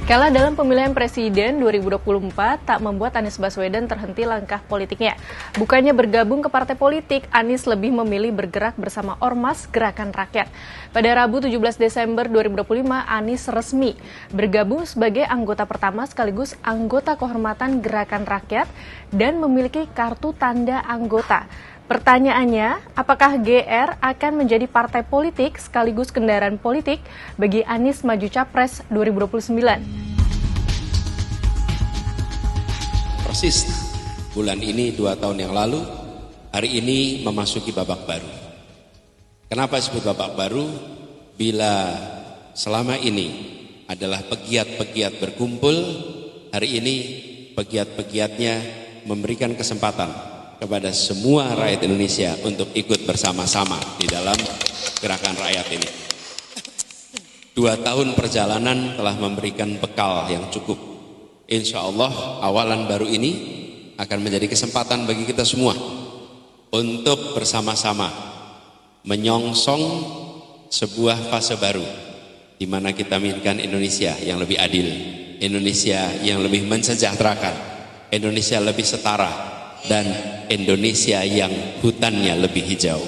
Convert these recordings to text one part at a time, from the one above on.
Kalah dalam pemilihan presiden 2024 tak membuat Anies Baswedan terhenti langkah politiknya. Bukannya bergabung ke partai politik, Anies lebih memilih bergerak bersama Ormas Gerakan Rakyat. Pada Rabu 17 Desember 2025, Anies resmi bergabung sebagai anggota pertama sekaligus anggota kehormatan Gerakan Rakyat dan memiliki kartu tanda anggota. Pertanyaannya, apakah GR akan menjadi partai politik sekaligus kendaraan politik bagi Anies maju Capres 2029? Persis bulan ini 2 tahun yang lalu, hari ini memasuki babak baru. Kenapa disebut babak baru? Bila selama ini adalah pegiat-pegiat berkumpul, hari ini pegiat-pegiatnya memberikan kesempatan kepada semua rakyat Indonesia untuk ikut bersama-sama di dalam gerakan rakyat ini. 2 tahun perjalanan telah memberikan bekal yang cukup. Insya Allah awalan baru ini akan menjadi kesempatan bagi kita semua untuk bersama-sama menyongsong sebuah fase baru di mana kita inginkan Indonesia yang lebih adil, Indonesia yang lebih mensejahterakan, Indonesia lebih setara, dan Indonesia yang hutannya lebih hijau.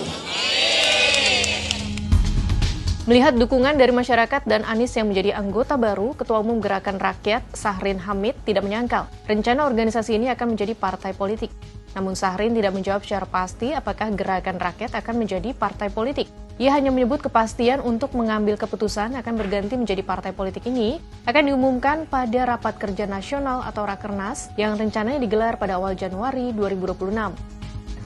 Melihat dukungan dari masyarakat dan Anies yang menjadi anggota baru, Ketua Umum Gerakan Rakyat Sahrin Hamid tidak menyangkal rencana organisasi ini akan menjadi partai politik. Namun Sahrin tidak menjawab secara pasti apakah Gerakan Rakyat akan menjadi partai politik. Ia hanya menyebut kepastian untuk mengambil keputusan akan berganti menjadi partai politik ini akan diumumkan pada Rapat Kerja Nasional atau Rakernas yang rencananya digelar pada awal Januari 2026.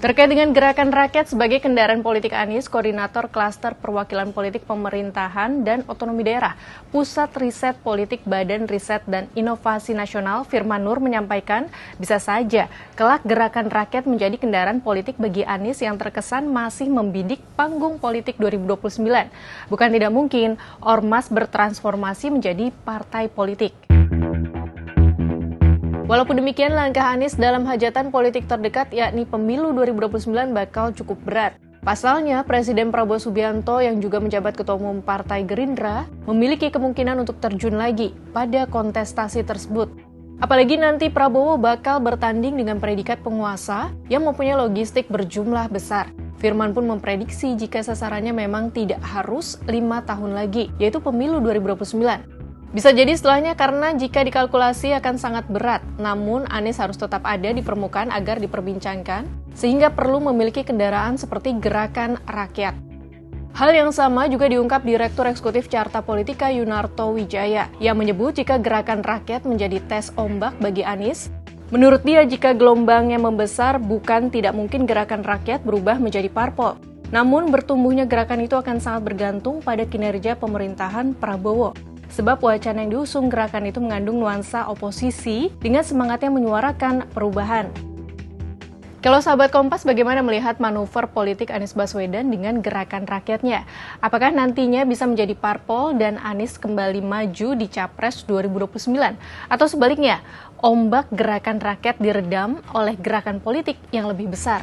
Terkait dengan Gerakan Rakyat sebagai kendaraan politik Anies, Koordinator Klaster Perwakilan Politik Pemerintahan dan Otonomi Daerah, Pusat Riset Politik Badan Riset dan Inovasi Nasional Firman Nur menyampaikan bisa saja kelak Gerakan Rakyat menjadi kendaraan politik bagi Anies yang terkesan masih membidik panggung politik 2029. Bukan tidak mungkin Ormas bertransformasi menjadi partai politik. Walaupun demikian, langkah Anies dalam hajatan politik terdekat yakni pemilu 2029 bakal cukup berat. Pasalnya, Presiden Prabowo Subianto yang juga menjabat Ketua Umum Partai Gerindra memiliki kemungkinan untuk terjun lagi pada kontestasi tersebut. Apalagi nanti Prabowo bakal bertanding dengan predikat penguasa yang mempunyai logistik berjumlah besar. Firman pun memprediksi jika sasarannya memang tidak harus 5 tahun lagi, yaitu pemilu 2029. Bisa jadi setelahnya karena jika dikalkulasi akan sangat berat, namun Anies harus tetap ada di permukaan agar diperbincangkan, sehingga perlu memiliki kendaraan seperti Gerakan Rakyat. Hal yang sama juga diungkap Direktur Eksekutif Carta Politika Yunarto Wijaya, yang menyebut jika Gerakan Rakyat menjadi tes ombak bagi Anies. Menurut dia, jika gelombangnya membesar, bukan tidak mungkin Gerakan Rakyat berubah menjadi parpol. Namun bertumbuhnya gerakan itu akan sangat bergantung pada kinerja pemerintahan Prabowo. Sebab wacana yang diusung gerakan itu mengandung nuansa oposisi dengan semangatnya menyuarakan perubahan. Kalau sahabat Kompas, bagaimana melihat manuver politik Anies Baswedan dengan Gerakan Rakyatnya? Apakah nantinya bisa menjadi parpol dan Anies kembali maju di Capres 2029? Atau sebaliknya, ombak Gerakan Rakyat diredam oleh gerakan politik yang lebih besar?